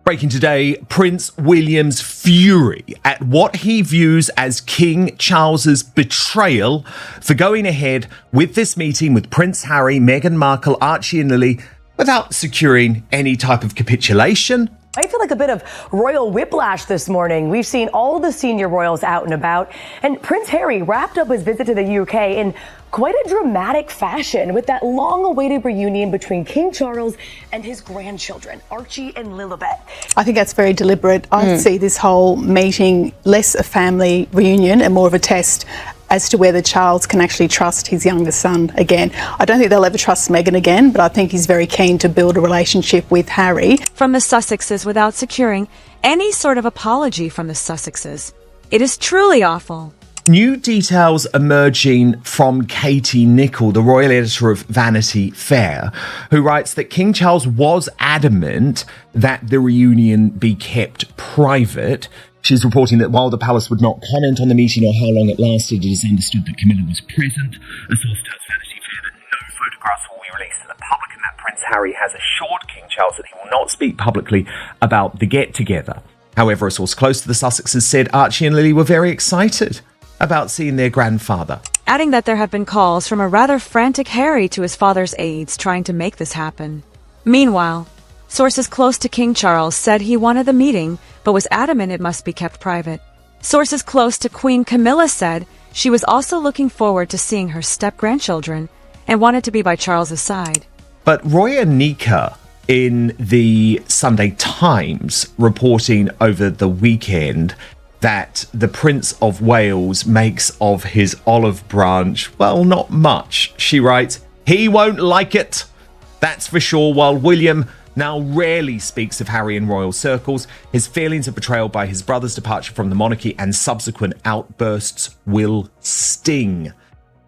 Breaking today, Prince William's fury at what he views as King Charles's betrayal for going ahead with this meeting with Prince Harry, Meghan Markle, Archie and Lili without securing any type of capitulation. I feel like a bit of royal whiplash this morning. We've seen all the senior royals out and about, and Prince Harry wrapped up his visit to the UK in quite a dramatic fashion with that long-awaited reunion between King Charles and his grandchildren, Archie and Lilibet. I think that's very deliberate. I see this whole meeting less a family reunion and more of a test as to whether Charles can actually trust his younger son again. I don't think they'll ever trust Meghan again, but I think he's very keen to build a relationship with Harry. From the Sussexes without securing any sort of apology from the Sussexes. It is truly awful. New details emerging from Katie Nicholl, the royal editor of Vanity Fair, who writes that King Charles was adamant that the reunion be kept private. She's reporting that while the palace would not comment on the meeting or how long it lasted, it is understood that Camilla was present. A source tells Vanity Fair that no photographs will be released to the public and that Prince Harry has assured King Charles that he will not speak publicly about the get-together. However, a source close to the Sussexes said Archie and Lili were very excited about seeing their grandfather, adding that there have been calls from a rather frantic Harry to his father's aides trying to make this happen. Meanwhile, sources close to King Charles said he wanted the meeting, but was adamant it must be kept private. Sources close to Queen Camilla said she was also looking forward to seeing her step-grandchildren and wanted to be by Charles's side. But Roya Nika in the Sunday Times reporting over the weekend that the Prince of Wales makes of his olive branch, well, not much. She writes, he won't like it, that's for sure. While William now rarely speaks of Harry in royal circles, his feelings of betrayal by his brother's departure from the monarchy and subsequent outbursts will sting.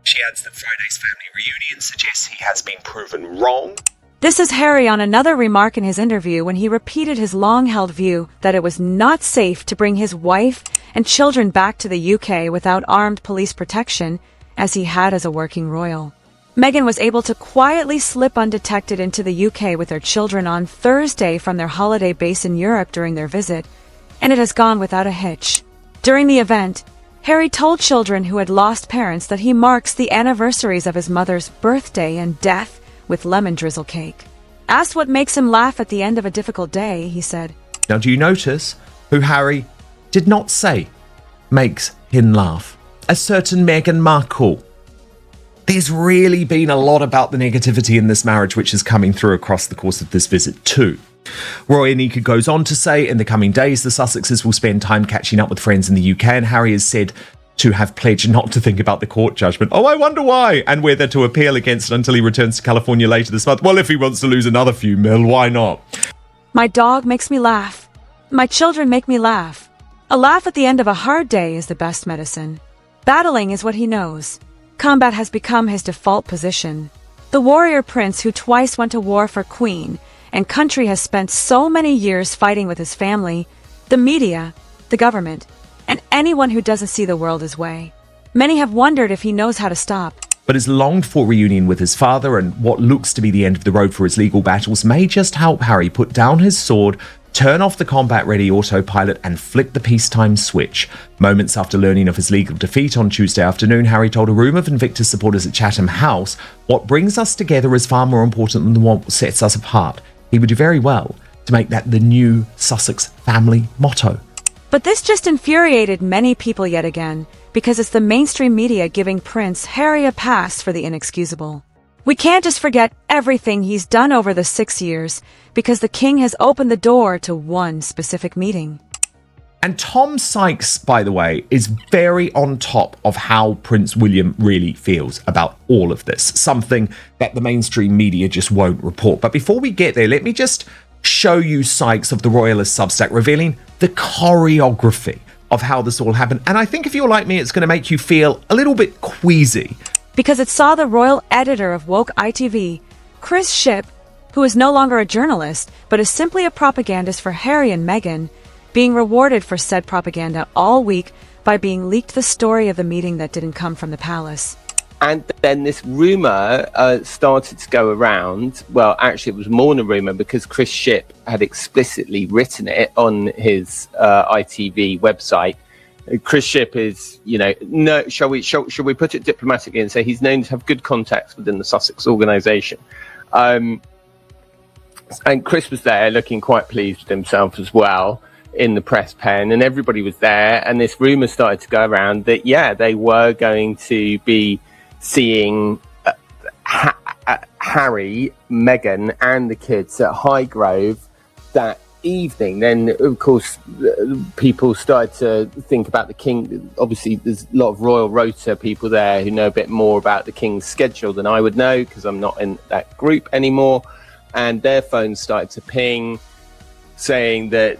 She adds that Friday's family reunion suggests he has been proven wrong. This is Harry on another remark in his interview when he repeated his long-held view that it was not safe to bring his wife and children back to the UK without armed police protection, as he had as a working royal. Meghan was able to quietly slip undetected into the UK with their children on Thursday from their holiday base in Europe during their visit, and it has gone without a hitch. During the event, Harry told children who had lost parents that he marks the anniversaries of his mother's birthday and death with lemon drizzle cake. Asked what makes him laugh at the end of a difficult day, he said, Now, do you notice who Harry did not say makes him laugh? A certain Meghan Markle. There's really been a lot about the negativity in this marriage which is coming through across the course of this visit too. Roy Anika goes on to say in the coming days the Sussexes will spend time catching up with friends in the UK, and Harry is said to have pledged not to think about the court judgment. Oh, I wonder why, and whether to appeal against it until he returns to California later this month. Well, if he wants to lose another few mil, why not? My dog makes me laugh. My children make me laugh. A laugh at the end of a hard day is the best medicine. Battling is what he knows. Combat has become his default position. The warrior prince who twice went to war for Queen and country has spent so many years fighting with his family, the media, the government, and anyone who doesn't see the world his way. Many have wondered if he knows how to stop. But his longed-for reunion with his father and what looks to be the end of the road for his legal battles may just help Harry put down his sword, turn off the combat-ready autopilot and flick the peacetime switch. Moments after learning of his legal defeat on Tuesday afternoon, Harry told a room of Invictus supporters at Chatham House, what brings us together is far more important than what sets us apart. He would do very well to make that the new Sussex family motto. But this just infuriated many people yet again, because it's the mainstream media giving Prince Harry a pass for the inexcusable. We can't just forget everything he's done over the 6 years, because the king has opened the door to one specific meeting. And Tom Sykes, by the way, is very on top of how Prince William really feels about all of this, something that the mainstream media just won't report. But before we get there, let me just show you Sykes of the Royalist Substack revealing the choreography of how this all happened. And I think if you're like me, it's going to make you feel a little bit queasy. Because it saw the royal editor of Woke ITV, Chris Shipp, who is no longer a journalist, but is simply a propagandist for Harry and Meghan, being rewarded for said propaganda all week by being leaked the story of the meeting that didn't come from the palace. And then this rumour started to go around. Well, actually, it was more than a rumour because Chris Shipp had explicitly written it on his ITV website. Chris Shipp is, no. Shall we put it diplomatically and say he's known to have good contacts within the Sussex organisation. And Chris was there, looking quite pleased with himself as well in the press pen, and everybody was there. And this rumour started to go around that they were going to be seeing Harry, Meghan, and the kids at Highgrove that evening. Then, of course, people started to think about the king. Obviously, there's a lot of royal rota people there who know a bit more about the king's schedule than I would know because I'm not in that group anymore. And their phones started to ping, saying that,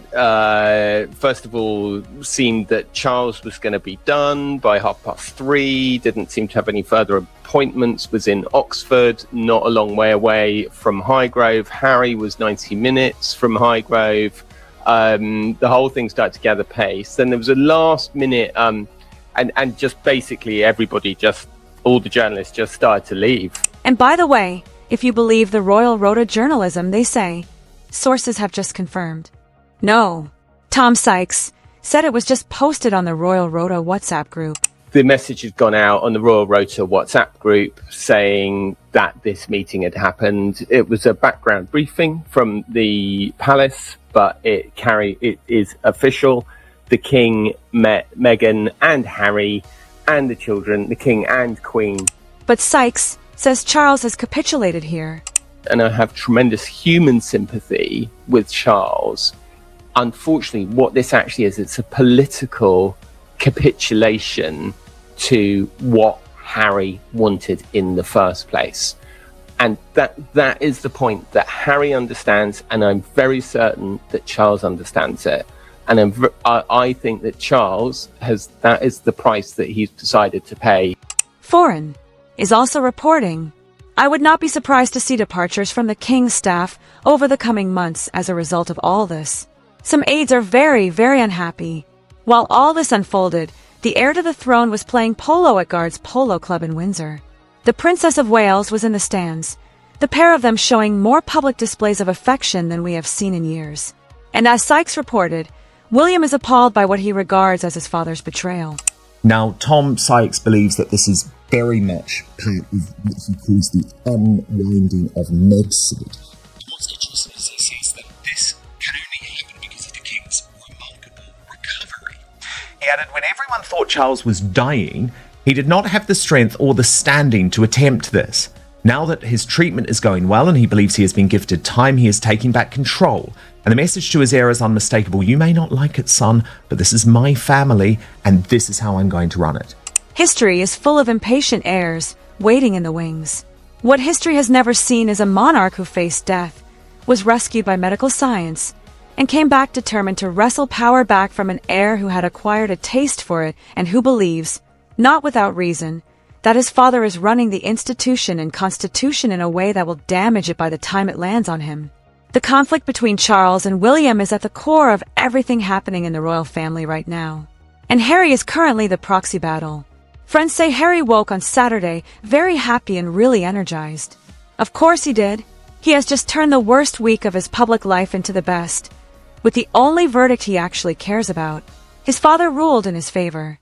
first of all, seemed that Charles was going to be done by 3:30, didn't seem to have any further appointments, was in Oxford, not a long way away from Highgrove. Harry was 90 minutes from Highgrove. The whole thing started to gather pace. Then there was a last minute, and just basically everybody, all the journalists just started to leave. And by the way, if you believe the Royal Rota journalism, they say, sources have just confirmed. No, Tom Sykes said it was just posted on the Royal Rota WhatsApp group. The message had gone out on the Royal Rota WhatsApp group saying that this meeting had happened. It was a background briefing from the palace, but it is official. The King met Meghan and Harry and the children, the King and Queen. But Sykes says Charles has capitulated here. And I have tremendous human sympathy with Charles. Unfortunately, what this actually is, it's a political capitulation to what Harry wanted in the first place. And that is the point that Harry understands, and I'm very certain that Charles understands it. And I think that Charles that is the price that he's decided to pay. Foreign is also reporting, I would not be surprised to see departures from the King's staff over the coming months as a result of all this. Some aides are very, very unhappy. While all this unfolded, the heir to the throne was playing polo at Guards Polo Club in Windsor. The Princess of Wales was in the stands, the pair of them showing more public displays of affection than we have seen in years. And as Sykes reported, William is appalled by what he regards as his father's betrayal. Now, Tom Sykes believes that this is very much part of what he calls the unwinding of Megxit. What's interesting is he says that this can only happen because of the King's remarkable recovery. He added, when everyone thought Charles was dying, he did not have the strength or the standing to attempt this. Now that his treatment is going well and he believes he has been gifted time, he is taking back control. And the message to his heir is unmistakable. You may not like it, son, but this is my family, and this is how I'm going to run it. History is full of impatient heirs waiting in the wings. What history has never seen is a monarch who faced death, was rescued by medical science, and came back determined to wrestle power back from an heir who had acquired a taste for it and who believes, not without reason, that his father is running the institution and constitution in a way that will damage it by the time it lands on him. The conflict between Charles and William is at the core of everything happening in the royal family right now. And Harry is currently the proxy battle. Friends say Harry woke on Saturday very happy and really energized. Of course he did. He has just turned the worst week of his public life into the best, with the only verdict he actually cares about. His father ruled in his favor.